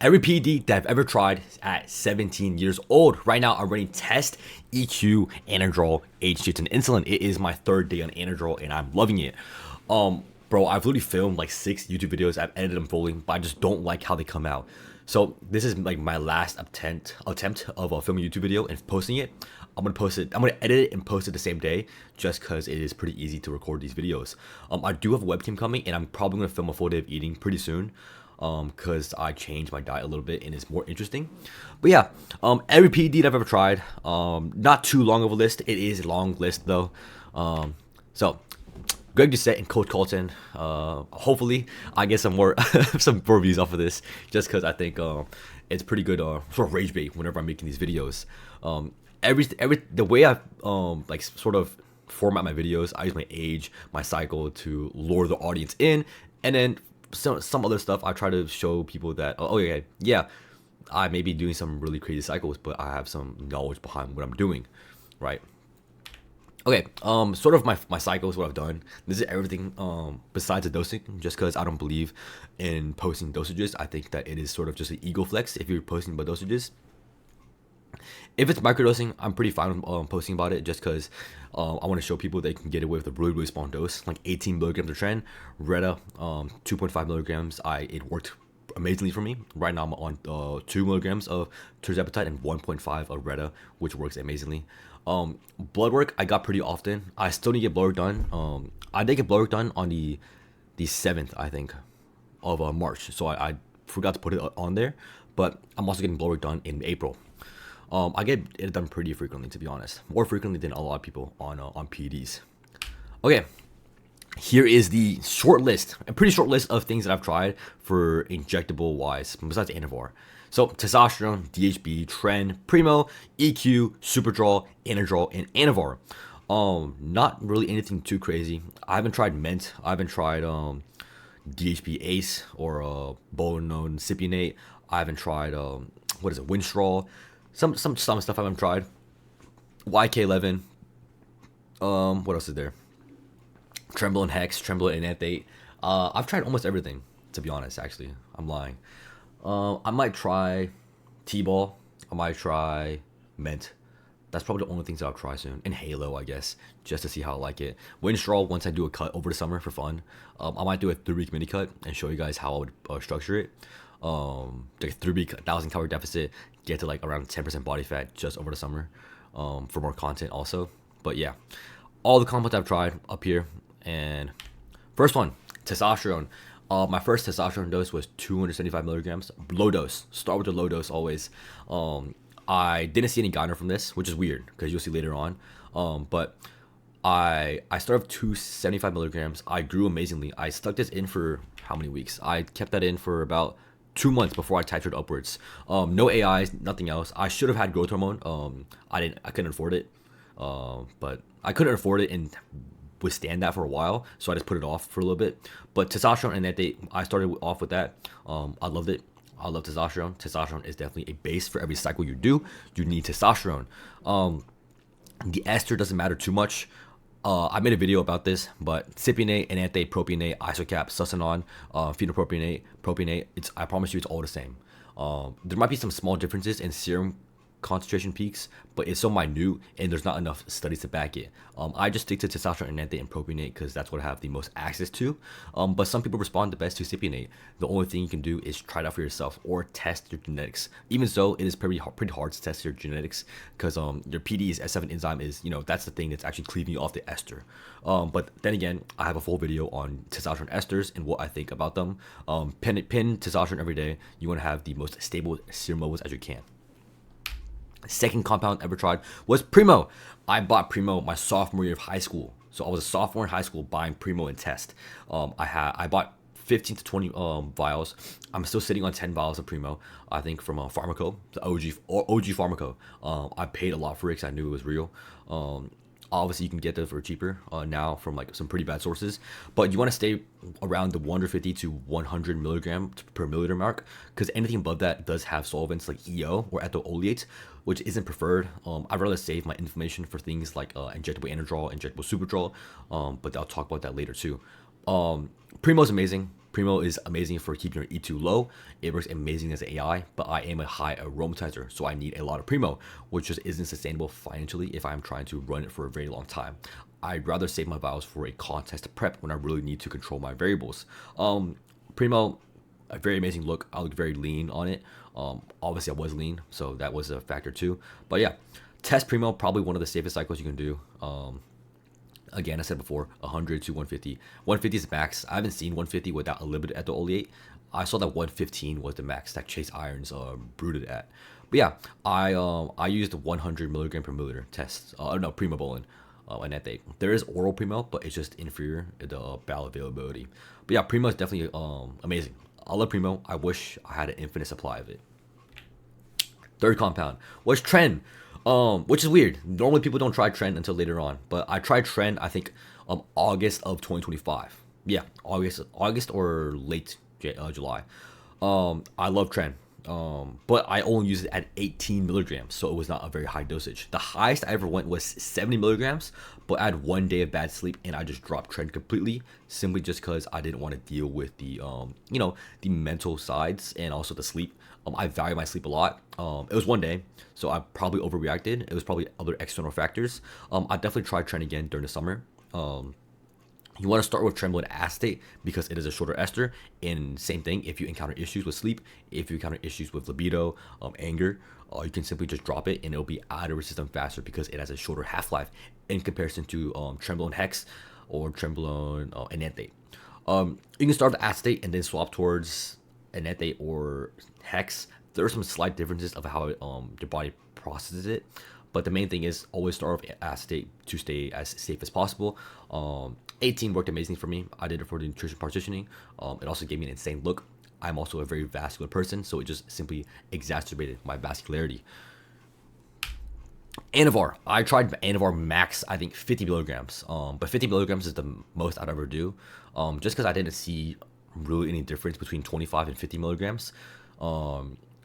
Every PD that I've ever tried at 17 years old. Right now, I'm running test, EQ, ANADROL, HGH, and insulin. It is my third day on ANADROL, and I'm loving it. Bro, I've literally filmed like 6 YouTube videos. I've edited them fully, but I just don't like how they come out. So this is like my last attempt of filming a YouTube video and posting it. I'm gonna post it. I'm gonna edit it and post it the same day, just because it is pretty easy to record these videos. I do have a webcam coming, and I'm probably gonna film a full day of eating pretty soon, because I changed my diet a little bit and it's more interesting. But yeah, every PD that I've ever tried. Not too long of a list. It is a long list though. So Greg Doucette and Coach Colton. Hopefully, I get some more some reviews off of this, just because I think it's pretty good sort of rage bait whenever I'm making these videos. The way I like sort of format my videos, I use my age, my cycle to lure the audience in, and then some other stuff I try to show people that yeah, I may be doing some really crazy cycles, but I have some knowledge behind what I'm doing, right? Okay, sort of my cycles, what I've done. This is everything besides the dosing, just because I don't believe in posting dosages. I think that it is sort of just an ego flex if you're posting about dosages. If it's microdosing, I'm pretty fine with posting about it, just because I want to show people they can get away with a really small dose, like 18 milligrams of tren, Retta, 2.5 milligrams. It worked amazingly for me. Right now I'm on 2 milligrams of tirzepatide and 1.5 of Retta, which works amazingly. Blood work I got pretty often. I still need to get blood work done. I did get blood work done on the 7th, I think, of March. So I forgot to put it on there, but I'm also getting blood work done in April. I get it done pretty frequently, to be honest, more frequently than a lot of people on PEDs. Okay, here is the short list, a pretty short list of things that I've tried for injectable wise, besides ANAVAR. So testosterone, DHB, tren, Primo, EQ, SUPERDROL, ANADROL, and ANAVAR. Not really anything too crazy. I haven't tried Ment. I haven't tried DHB Ace or BOLDENONE Cypionate. I haven't tried what is it, Winstrol. Some stuff I haven't tried. YK11. What else is there? TRENBALONY Hex, TRENBALONY Enanthate. I've tried almost everything, to be honest. Actually, I'm lying. I might try T-ball. I might try Ment. That's probably the only things that I'll try soon. And Halo, I guess, just to see how I like it. Winstrol, once I do a cut over the summer for fun. I might do a 3-week mini cut and show you guys how I would structure it. Like a 3-week 1,000 calorie deficit, get to like around 10% body fat just over the summer, for more content also. But yeah, all the compounds I've tried up here. And first one, testosterone. My first testosterone dose was 275 milligrams, low dose. Start with the low dose always. I didn't see any gyno from this, which is weird because you'll see later on. But I started with 275 milligrams. I grew amazingly. I stuck this in for how many weeks? I kept that in for about 2 months before I titrated upwards. No AIs, nothing else. I should have had growth hormone. I couldn't afford it. But I couldn't afford it and withstand that for a while, so I just put it off for a little bit. But testosterone and that day, I started off with that. I loved it. I love testosterone. Testosterone is definitely a base for every cycle you do. You need testosterone. The ester doesn't matter too much. I made a video about this, but cypionate, enanthate, propionate, isocap, succinon, phenylpropionate, propionate, I promise you it's all the same. There might be some small differences in serum concentration peaks, but it's so minute and there's not enough studies to back it. I just stick to testosterone, enanthate, and propionate because that's what I have the most access to. But some people respond the best to cypionate. The only thing you can do is try it out for yourself or test your genetics. Even so, it is pretty hard to test your genetics because your PD's S7 enzyme is, that's the thing that's actually cleaving off the ester. But then again, I have a full video on testosterone esters and what I think about them. Pin testosterone every day. You want to have the most stable serum levels as you can. Second compound ever tried was Primo. I bought Primo my sophomore year of high school. So I was a sophomore in high school buying Primo and test. I bought 15 to 20 vials. I'm still sitting on 10 vials of Primo, I think, from Pharmaco, the OG Pharmaco. I paid a lot for it because I knew it was real. Obviously, you can get those for cheaper now from like some pretty bad sources, but you want to stay around the 150 to 100 milligram per milliliter mark because anything above that does have solvents like EO or ethyl oleate, which isn't preferred. I'd rather save my inflammation for things like injectable ANADROL, injectable SUPERDROL, but I'll talk about that later too. Primo's amazing. Primo is amazing for keeping your E2 low. It works amazing as an AI, but I am a high aromatizer, so I need a lot of Primo, which just isn't sustainable financially if I'm trying to run it for a very long time. I'd rather save my vials for a contest prep when I really need to control my variables. Primo, a very amazing look. I look very lean on it. Obviously I was lean, so that was a factor too. But yeah, test Primo, probably one of the safest cycles you can do. Again, I said before, 100 to 150. 150 is max. I haven't seen 150 without a limited at the oleate. I saw that 115 was the max that Chase Irons brooded at. But yeah, I used 100 milligram per milliliter test. No, Primobolan. And that there is oral Primo, but it's just inferior in the bioavailability. But yeah, Primo is definitely amazing. I love Primo. I wish I had an infinite supply of it. Third compound was Tren, which is weird. Normally people don't try Tren until later on, but I tried Tren I think August of 2025. Yeah, August or late July. I love Tren. But I only used it at 18 milligrams, so it was not a very high dosage. The highest I ever went was 70 milligrams, but I had 1 day of bad sleep and I just dropped Tren completely, simply just because I didn't want to deal with the, the mental sides and also the sleep. I value my sleep a lot. It was 1 day, so I probably overreacted. It was probably other external factors. I definitely tried Tren again during the summer. You want to start with Trembling Acetate because it is a shorter ester. And same thing, if you encounter issues with sleep, if you encounter issues with libido, anger, you can simply just drop it and it'll be out of your system faster because it has a shorter half-life in comparison to Trembolone Hex or Trembolone Enanthate. You can start with acetate and then swap towards Enanthate or Hex. There are some slight differences of how your body processes it. But the main thing is always start with acetate to stay as safe as possible. 18 worked amazing for me. I did it for the nutrition partitioning. It also gave me an insane look. I'm also a very vascular person, so it just simply exacerbated my vascularity. ANAVAR. I tried ANAVAR max, I think 50 milligrams. But 50 milligrams is the most I'd ever do. Just because I didn't see really any difference between 25 and 50 milligrams.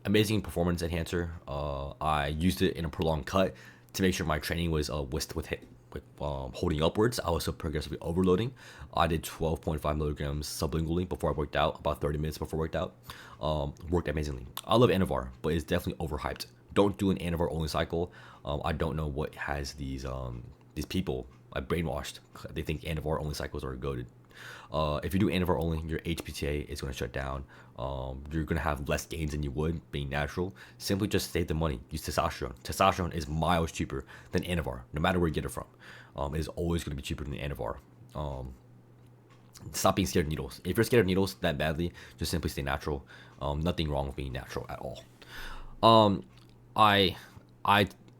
Amazing performance enhancer. I used it in a prolonged cut to make sure my training was with holding upwards. I was so progressively overloading. I did 12.5 milligrams sublingually before I worked out, about 30 minutes before I worked out. Worked amazingly. I love ANAVAR, but it's definitely overhyped. Don't do an ANAVAR only cycle. I don't know what has these people brainwashed. They think ANAVAR only cycles are goated. If you do ANAVAR only, your HPTA is going to shut down. You're going to have less gains than you would being natural. Simply just save the money. Use testosterone. Testosterone is miles cheaper than ANAVAR, no matter where you get it from. It is always going to be cheaper than ANAVAR. Stop being scared of needles. If you're scared of needles that badly, just simply stay natural. Nothing wrong with being natural at all. I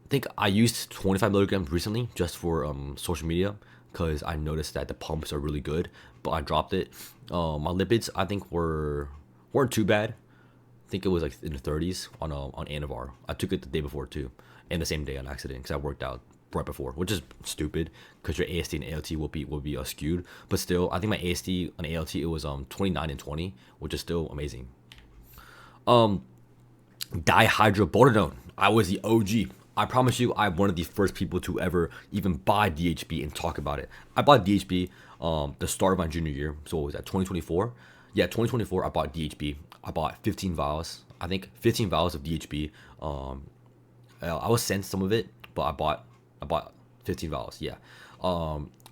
think I used 25 milligrams recently just for social media because I noticed that the pumps are really good, but I dropped it. My lipids I think weren't too bad. I think it was like in the 30s on ANAVAR. I took it the day before too, and the same day on accident because I worked out right before, which is stupid because your AST and ALT will be skewed. But still, I think my AST and ALT it was 29 and 20, which is still amazing. DIHYDROBOLDENONE. I was the OG. I promise you, I'm one of the first people to ever even buy DHB and talk about it. I bought DHB the start of my junior year. So what was that, 2024? Yeah, 2024, I bought DHB. I bought 15 vials. I think 15 vials of DHB. I was sent some of it, but I bought 15 vials, yeah.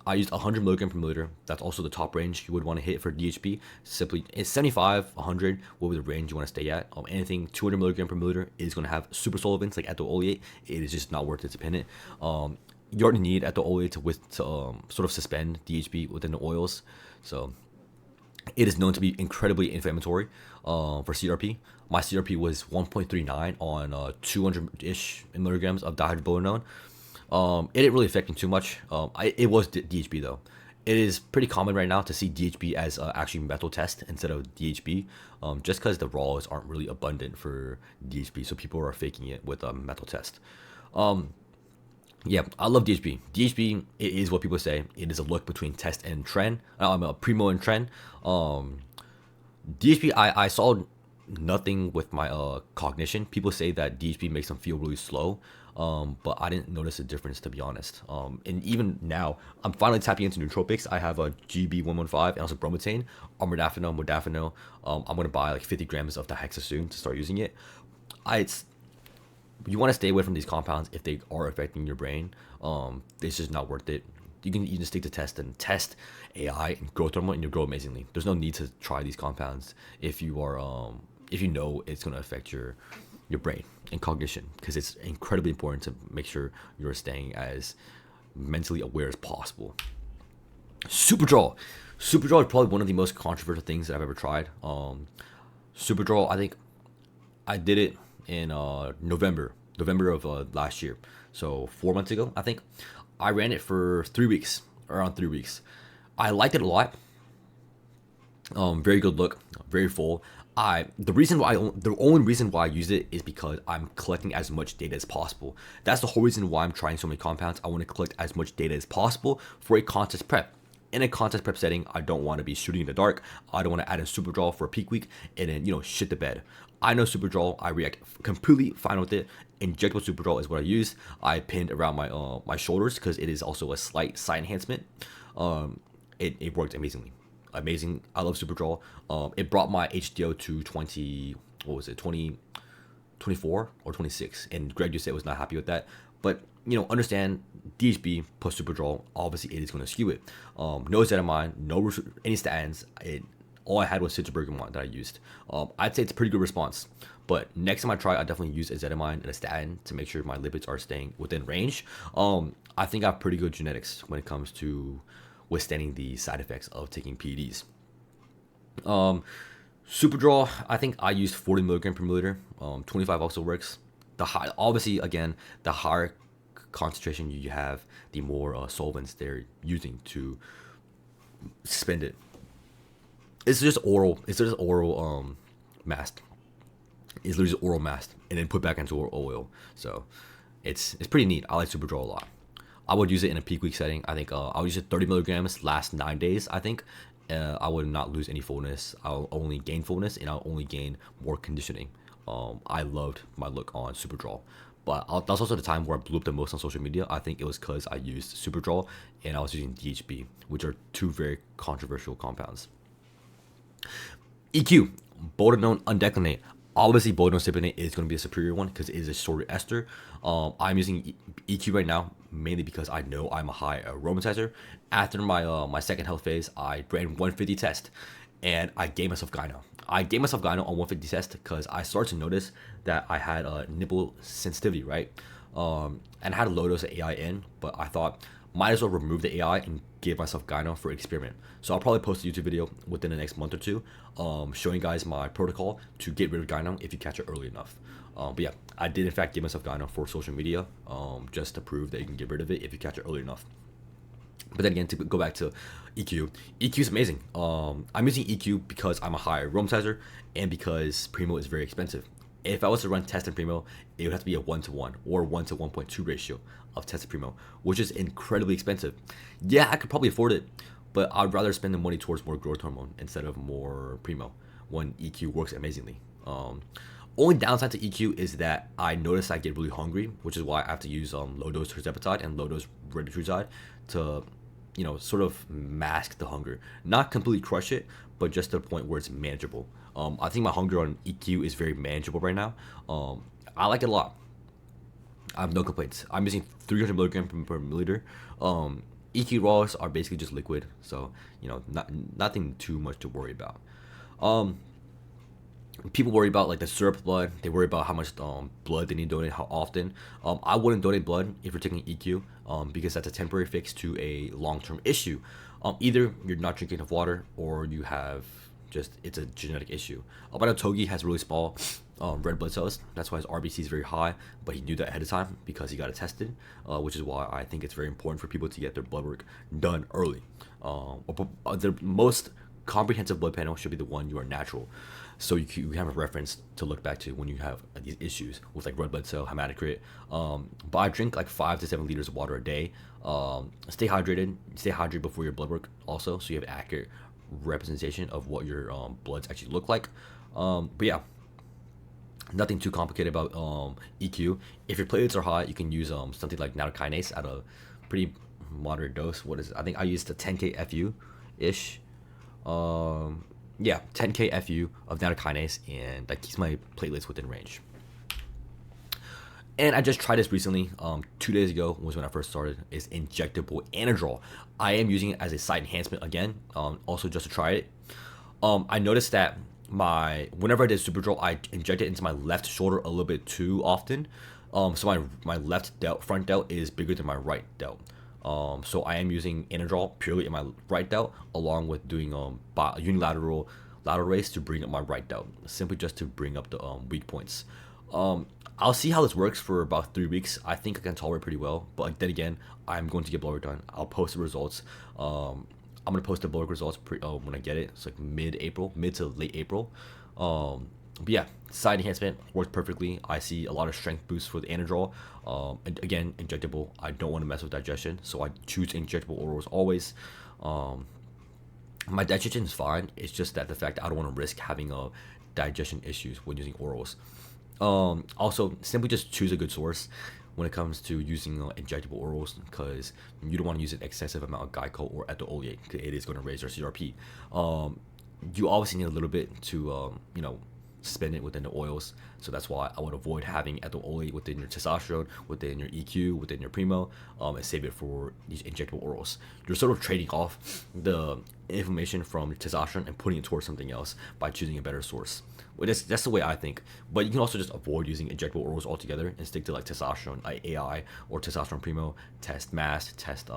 I used 100 milligram per milliliter. That's also the top range you would want to hit for DHB. Simply, it's 75, 100 will be the range you want to stay at. Anything 200 milligram per milliliter is going to have super solvents like ethyl oleate. It is just not worth it to pin it. You already need ethyl oleate to sort of suspend DHB within the oils. So it is known to be incredibly inflammatory for CRP. My CRP was 1.39 on 200-ish milligrams of dihydroboldenone. It didn't really affect me too much. It was DHB though. It is pretty common right now to see DHB as actually methyl test instead of DHB, just because the raws aren't really abundant for DHB, so people are faking it with a methyl test. Yeah, I love DHB. DHB, it is what people say. It is a look between test and trend. Primo and trend. DHB, I saw nothing with my cognition. People say that DHB makes them feel really slow, but I didn't notice a difference, to be honest. And even now, I'm finally tapping into nootropics. I have a GB115 and also bromotain, modafinil, modafinil. I'm gonna buy like 50 grams of dihexa soon to start using it. It's you want to stay away from these compounds if they are affecting your brain. It's just not worth it. You can even stick to test and test AI and growth hormone, and you'll grow amazingly. There's no need to try these compounds if you are if you know it's going to affect your brain and cognition, because it's incredibly important to make sure you're staying as mentally aware as possible. SUPERDROL. SUPERDROL is probably one of the most controversial things that I've ever tried. SUPERDROL, I think I did it in November of last year, so 4 months ago. I think I ran it for 3 weeks, around 3 weeks. I liked it a lot. Very good look, very full. The only reason why I use it is because I'm collecting as much data as possible. That's the whole reason why I'm trying so many compounds. I want to collect as much data as possible for a contest prep. In a contest prep setting, I don't want to be shooting in the dark. I don't want to add in SUPERDROL for a peak week and then shit the bed. I know SUPERDROL. I react completely fine with it. Injectable SUPERDROL is what I use. I pinned around my my shoulders because it is also a slight side enhancement. It worked amazingly. Amazing. I love SUPERDROL. It brought my HDO to 20. What was it? 24 or 26. And Greg just said was not happy with that. But understand DHB plus SUPERDROL. Obviously, it is going to skew it. No ezetimibe, no any statins. All I had was citrobbergamot that I used. I'd say it's a pretty good response. But next time I try, I definitely use ezetimibe and a statin to make sure my lipids are staying within range. I think I have pretty good genetics when it comes to withstanding the side effects of taking PEDs. SUPERDROL, I think I used 40 milligram per milliliter. 25 also works. Obviously, again, the higher concentration you have, the more solvents they're using to suspend it. It's just oral. Mask. It's literally just oral mask and then put back into oil. So it's pretty neat. I like SUPERDROL a lot. I would use it in a peak week setting. I think I'll use it 30 milligrams last 9 days. I think I would not lose any fullness. I'll only gain fullness and I'll only gain more conditioning. I loved my look on SUPERDROL. But that's also the time where I blew up the most on social media. I think it was because I used SUPERDROL and I was using DHB, which are two very controversial compounds. EQ, boldenone undeclinate. Obviously, boldenone cypionate is going to be a superior one because it is a shorter ester. I'm using EQ right now mainly because I know I'm a high aromatizer. After my second health phase, I ran 150 test and I gave myself gyno. I gave myself gyno on 150 test because I started to notice that I had a nipple sensitivity, right? And I had a low dose of AI in, but I thought might as well remove the AI and give myself gyno for experiment. So I'll probably post a YouTube video within the next month or two, showing you guys my protocol to get rid of gyno if you catch it early enough. But yeah, I did in fact give myself gyno for social media, just to prove that you can get rid of it if you catch it early enough. But then again, to go back to EQ, EQ is amazing. I'm using EQ because I'm a high aromatizer and because Primo is very expensive. If I was to run test and Primo, it would have to be a 1-to-1 or 1-to-1.2 ratio of test and Primo, which is incredibly expensive. Yeah, I could probably afford it, but I'd rather spend the money towards more growth hormone instead of more Primo when EQ works amazingly. Only downside to EQ is that I notice I get really hungry, which is why I have to use low dose tirzepatide and low dose retatrutide to sort of mask the hunger. Not completely crush it, but just to the point where it's manageable. I think my hunger on EQ is very manageable right now. I like it a lot. I have no complaints. I'm using 300 milligrams per milliliter. EQ raws are basically just liquid, so nothing too much to worry about. People worry about like the syrup blood. They worry about how much blood they need to donate, how often. I wouldn't donate blood if you're taking EQ, because that's a temporary fix to a long-term issue. Either you're not drinking enough water or you have it's a genetic issue. But I know Togi has really small red blood cells. That's why his RBC is very high, but he knew that ahead of time because he got it tested, which is why I think it's very important for people to get their blood work done early. The most comprehensive blood panel should be the one you are natural, so you have a reference to look back to when you have these issues with like red blood cell, hematocrit. But I drink like 5 to 7 liters of water a day. Stay hydrated before your blood work also, so you have accurate representation of what your bloods actually look like. But yeah, Nothing too complicated about EQ. If your platelets are high, you can use something like nattokinase at a pretty moderate dose. What is it? I think I used the 10k FU ish. Yeah, 10k FU of nattokinase, and that keeps my platelets within range. And I just tried this recently. 2 days ago was when I first started. Is injectable ANADROL. I am using it as a side enhancement again. Also just to try it. I noticed that whenever I did SUPERDROL, I injected into my left shoulder a little bit too often. So my left delt, front delt, is bigger than my right delt. So I am using ANADROL purely in my right delt, along with doing unilateral lateral raise to bring up my right delt, simply just to bring up the weak points. I'll see how this works for about 3 weeks. I think I can tolerate pretty well, but then again, I'm going to get blood work done. I'll post the results. I'm gonna post the blood work results when I get it. It's like mid to late April. But yeah, side enhancement works perfectly. I see a lot of strength boosts for the ANADROL. And again, injectable. I don't want to mess with digestion, so I choose injectable orals always. My digestion is fine. It's just that the fact that I don't want to risk having digestion issues when using orals. Also, simply just choose a good source when it comes to using injectable orals, because you don't want to use an excessive amount of glycol or ethyl oleate, because it is going to raise your CRP. You obviously need a little bit to suspend it within the oils, so that's why I would avoid having ethyl oleate within your testosterone, within your EQ, within your primo, and save it for these injectable orals. You're sort of trading off the inflammation from testosterone and putting it towards something else by choosing a better source. Well, that's the way I think. But you can also just avoid using injectable orals altogether and stick to like testosterone, AI, or testosterone primo, test MAST, test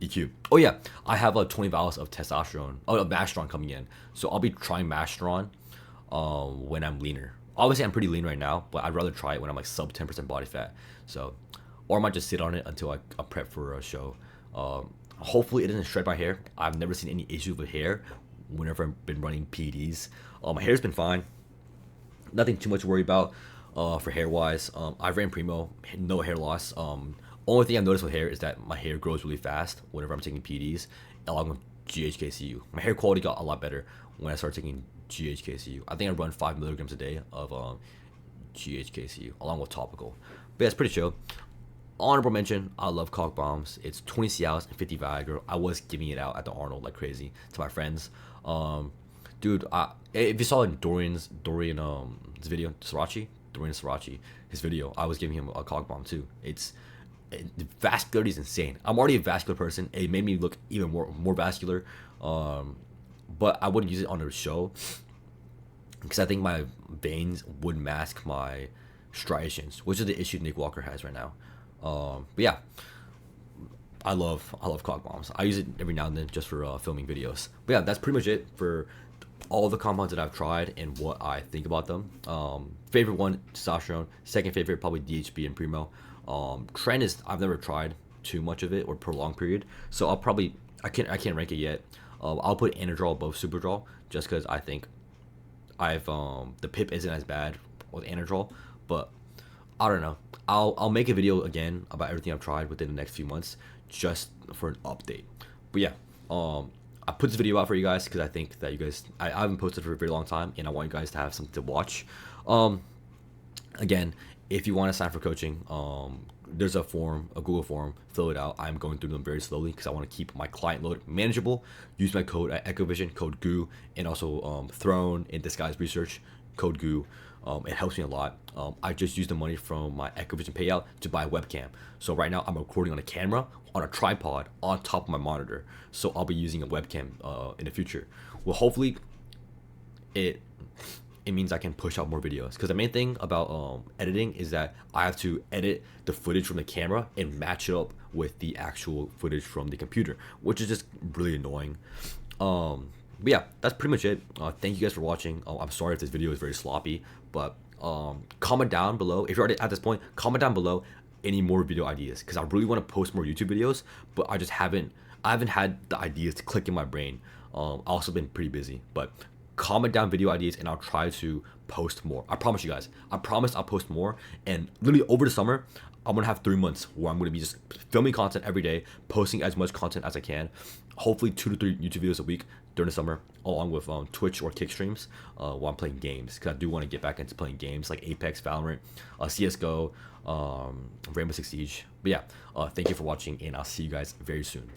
EQ. Oh yeah, I have 20 vials of testosterone, Masteron coming in, so I'll be trying Masteron when I'm leaner. Obviously, I'm pretty lean right now, but I'd rather try it when I'm like sub 10% body fat. So, or I might just sit on it until I prep for a show. Hopefully, it doesn't shred my hair. I've never seen any issues with hair whenever I've been running PEDs. My hair's been fine. Nothing too much to worry about for hair wise. I've ran primo, no hair loss. Only thing I've noticed with hair is that my hair grows really fast whenever I'm taking PEDs, along with GHKCU. My hair quality got a lot better when I started taking GHKCU. I think I run 5 milligrams a day of GHKCU along with topical. But yeah, it's pretty chill. Honorable mention, I love cock bombs. It's 20 Cialis and 50 Viagra. I was giving it out at the Arnold like crazy to my friends. Dude, if you saw in Dorian's video, Dorian Srirachi, his video, I was giving him a cock bomb too. The vascularity is insane. I'm already a vascular person. It made me look even more vascular. But I wouldn't use it on the show because I think my veins would mask my striations, which is the issue Nick Walker has right now. But yeah, I love cock bombs. I use it every now and then just for filming videos. But yeah, that's pretty much it for all the compounds that I've tried and what I think about them. Favorite one, testosterone. Second favorite, probably DHB and primo. Tren is, I've never tried too much of it or prolonged period, so I can't rank it yet. I'll put ANADROL above SUPERDROL just because I think the PIP isn't as bad with ANADROL, but I don't know. I'll make a video again about everything I've tried within the next few months just for an update. But yeah, I put this video out for you guys because I think that you guys, I haven't posted for a very long time and I want you guys to have something to watch. Again, if you want to sign for coaching, there's a Google form, fill it out. I'm going through them very slowly because I want to keep my client load manageable. Use my code at EKKOVISION, code GOO, and also Throne in Disguise Research, code GOO. It helps me a lot. I just used the money from my EKKOVISION payout to buy a webcam. So right now I'm recording on a camera, on a tripod, on top of my monitor. So I'll be using a webcam in the future. Well, hopefully it means I can push out more videos, because the main thing about editing is that I have to edit the footage from the camera and match it up with the actual footage from the computer, which is just really annoying. But yeah, that's pretty much it. Thank you guys for watching. I'm sorry if this video is very sloppy, but comment down below if you're already at this point. Comment down below any more video ideas, because I really want to post more YouTube videos, but I haven't had the ideas to click in my brain. I've also been pretty busy, but comment down video ideas and I'll try to post more. I promise you guys. I promise I'll post more. And literally over the summer, I'm gonna have 3 months where I'm gonna be just filming content every day, posting as much content as I can. Hopefully 2 to 3 YouTube videos a week during the summer, along with Twitch or Kick streams while I'm playing games. Cause I do want to get back into playing games like Apex, Valorant, CS:GO, Rainbow Six Siege. But yeah, thank you for watching, and I'll see you guys very soon.